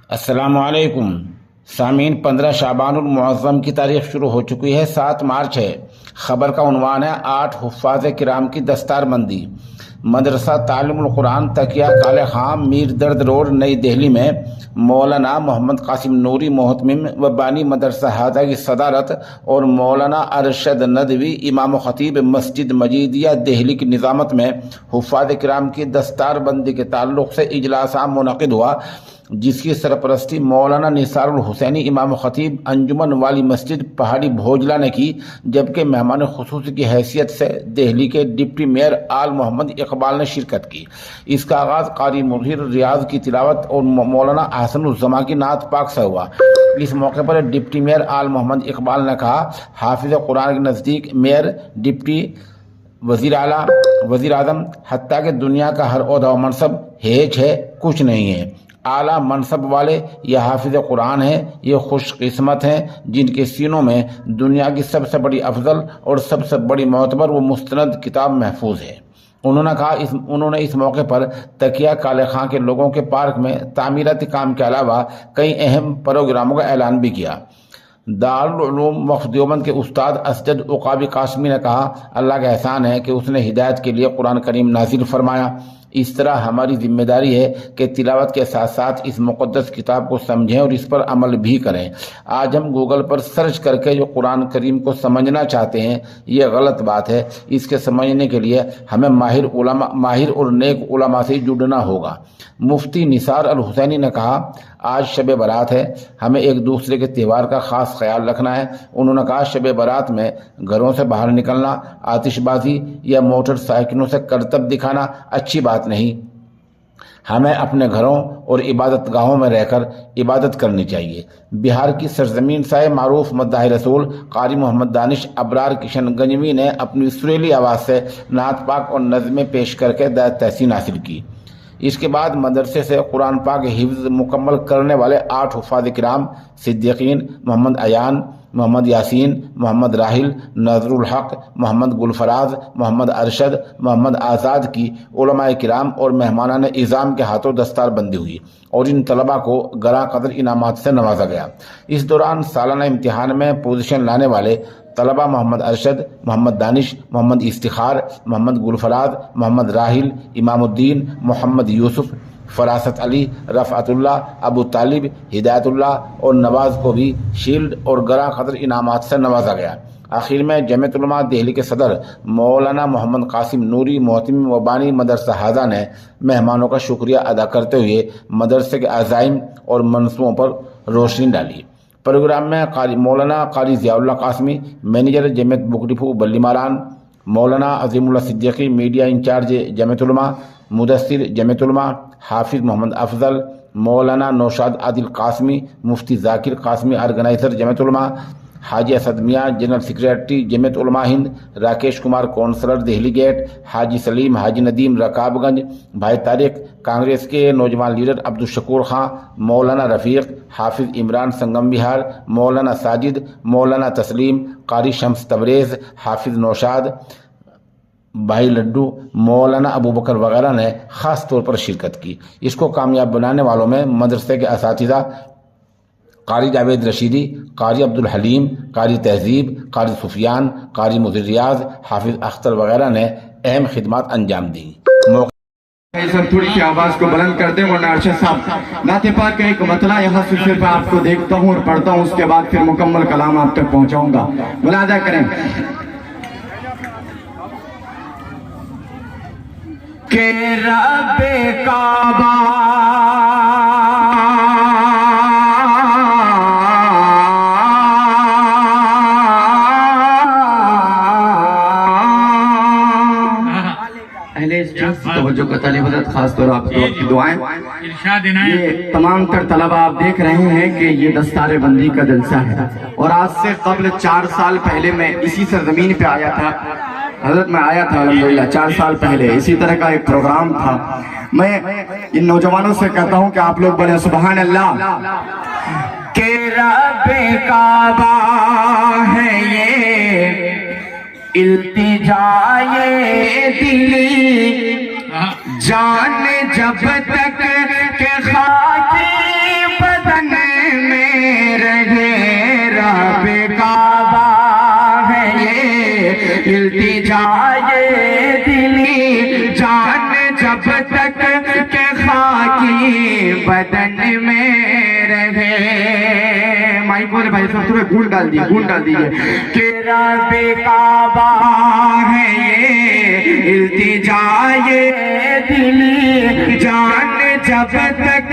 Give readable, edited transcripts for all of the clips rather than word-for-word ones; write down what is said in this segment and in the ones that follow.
السلام علیکم سامعین، 15 شعبان المعظم کی تاریخ شروع ہو چکی ہے۔ 7 مارچ ہے۔ خبر کا عنوان ہے 8 حفاظ کرام کی دستار بندی۔ مدرسہ تعلیم القرآن تکیہ کالے خان میر درد روڈ نئی دہلی میں مولانا محمد قاسم نوری محتمم و بانی مدرسہ ہادہ کی صدارت اور مولانا ارشد ندوی امام و خطیب مسجد مجیدیہ دہلی کی نظامت میں حفاظ کرام کی دستار بندی کے تعلق سے اجلاس عام منعقد ہوا، جس کی سرپرستی مولانا نثار الحسینی امام خطیب انجمن والی مسجد پہاڑی بھوجلا نے کی، جبکہ مہمان خصوصی کی حیثیت سے دہلی کے ڈپٹی میئر آل محمد اقبال نے شرکت کی۔ اس کا آغاز قاری مظہر ریاض کی تلاوت اور مولانا احسن الزما کی نعت پاک سے ہوا۔ اس موقع پر ڈپٹی میئر آل محمد اقبال نے کہا، حافظ قرآن کے نزدیک میئر، ڈپٹی، وزیر اعلیٰ، وزیر اعظم، حتیٰ کہ دنیا کا ہر عہدہ و منصب ہیچ ہے، کچھ نہیں ہے۔ اعلیٰ منصب والے یہ حافظ قرآن ہیں، یہ خوش قسمت ہیں جن کے سینوں میں دنیا کی سب سے بڑی افضل اور سب سے بڑی معتبر و مستند کتاب محفوظ ہے۔ انہوں نے اس موقع پر تکیہ کالے خان کے لوگوں کے پارک میں تعمیراتی کام کے علاوہ کئی اہم پروگراموں کا اعلان بھی کیا۔ دارالعلوم وقف دیوبند کے استاد اسجد عقابی قاسمی نے کہا، اللہ کا احسان ہے کہ اس نے ہدایت کے لیے قرآن کریم نازل فرمایا۔ اس طرح ہماری ذمہ داری ہے کہ تلاوت کے ساتھ ساتھ اس مقدس کتاب کو سمجھیں اور اس پر عمل بھی کریں۔ آج ہم گوگل پر سرچ کر کے جو قرآن کریم کو سمجھنا چاہتے ہیں، یہ غلط بات ہے۔ اس کے سمجھنے کے لیے ہمیں ماہر اور نیک علماء سے جڑنا ہوگا۔ مفتی نثار الحسینی نے کہا، آج شب برات ہے، ہمیں ایک دوسرے کے تہوار کا خاص خیال رکھنا ہے۔ انہوں نے کہا، شب برات میں گھروں سے باہر نکلنا، آتش بازی یا موٹر سائیکلوں سے کرتب دکھانا اچھی بات نہیں۔ ہمیں اپنے گھروں اور عبادت گاہوں میں رہ کر عبادت کرنی چاہیے۔ بہار کی سرزمین سے معروف مداح رسول قاری محمد دانش ابرار کشن گنجوی نے اپنی سریلی آواز سے نعت پاک اور نظمیں پیش کر کے تحسین حاصل کی۔ اس کے بعد مدرسے سے قرآن پاک حفظ مکمل کرنے والے 8 حفاظ کرام صدیقین محمد ایان، محمد یاسین، محمد راحل، نظر الحق، محمد گلفراز، محمد ارشد، محمد آزاد کی علماء کرام اور مہمانان اعظام کے ہاتھوں دستار بندی ہوئی اور ان طلباء کو گراں قدر انعامات سے نوازا گیا۔ اس دوران سالانہ امتحان میں پوزیشن لانے والے طلبہ محمد ارشد، محمد دانش، محمد افتخار، محمد گلفراز، محمد راحل، امام الدین، محمد یوسف، فراست علی، رفعت اللہ، ابو طالب، ہدایت اللہ اور نواز کو بھی شیلڈ اور گراں قدر انعامات سے نوازا گیا۔ آخر میں جمعیت علماء دہلی کے صدر مولانا محمد قاسم نوری محتمم و بانی مدرسہ ہادہ نے مہمانوں کا شکریہ ادا کرتے ہوئے مدرسے کے عزائم اور منصوبوں پر روشنی ڈالی۔ پروگرام میں مولانا قاری ضیاء اللہ قاسمی، مینیجر جمعیت بک ڈپو بلی ماران، مولانا عظیم اللہ صدیقی میڈیا انچارج جمعیت علماء، مدثر جمعیت علماء، حافظ محمد افضل، مولانا نوشاد عادل قاسمی، مفتی ذاکر قاسمی آرگنائزر جمعیت علماء، حاجی اسد میاں جنرل سیکریٹری جمعیت علماء ہند، راکیش کمار کونسلر دہلی گیٹ، حاجی سلیم، حاجی ندیم رکاب گنج، بھائی طارق، کانگریس کے نوجوان لیڈر عبدالشکور خان، مولانا رفیق، حافظ عمران سنگم بہار، مولانا ساجد، مولانا تسلیم، قاری شمس تبریز، حافظ نوشاد، بھائی لڈو، مولانا ابو بکر وغیرہ نے خاص طور پر شرکت کی۔ اس کو کامیاب بنانے والوں میں مدرسے کے اساتذہ قاری جاوید رشیدی، قاری عبدالحلیم، قاری تہذیب، قاری سفیان، قاری مظہر ریاض، حافظ اختر وغیرہ نے اہم خدمات انجام دیں۔ تھوڑی سی آواز کو بلند کر دیں، ورنہ ارشد صاحب نعت پاک کا ایک مطلع یہاں سے صرف آپ کو دیکھتا ہوں اور پڑھتا ہوں، اس کے بعد پھر مکمل کلام آپ تک پہنچاؤں گا، ملاحظہ کریں کہ رب کعبہ توجہ کا طالب حضرت، خاص طور آپ کو کی دعائیں۔ یہ تمام تر طلبہ آپ دیکھ رہے ہیں کہ یہ دستار بندی کا جلسہ ہے، اور آج سے قبل 4 سال پہلے میں اسی سرزمین پہ آیا تھا حضرت، میں آیا تھا الحمدللہ 4 سال پہلے، اسی طرح کا ایک پروگرام تھا۔ میں ان نوجوانوں سے کہتا ہوں کہ آپ لوگ بولیں سبحان اللہ، کہ رب کعبہ ہے یہ التجائے دلی، جان جب تک کہ خاکی بدن میں رہے. مائک والے بھائی صاحب تھوڑے گون ڈال دیجیے کہ رب کعبہ ہے یہ التجائے دلی جان جب تک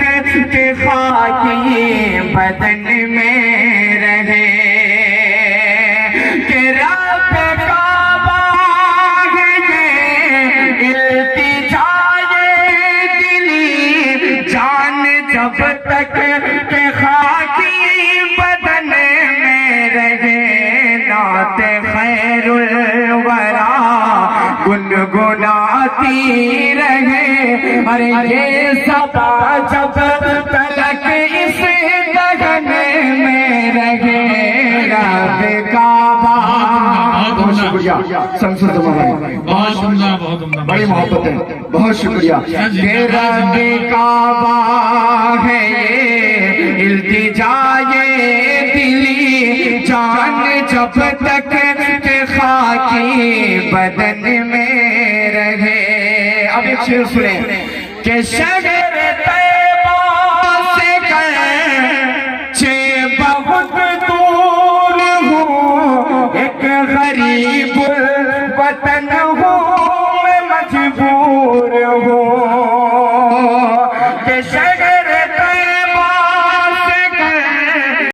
کہ خاکی بدن میں رہے. کہ رب کعبہ ہے یہ التجائے دلی جان جب تک کہ خاکی بدن میں رہے. نعت خیر الورا گنگناتی رہے. ارے یہ صدا جب تلک اس گگن میں رہے. رب کعبہ. بہت شکریہ شمس الزمان، بہت عمدہ، بہت عمدہ، بڑی محبت ہے، بہت شکریہ. کہ رب کعبہ ہے یہ التجائے دلی جان جب تک کہ خاکی بدن میں رہے. اب ایک شعر سنیں کہ شہر طیبہ سے گرچہ بہت دور ہوں ایک غریب الوطن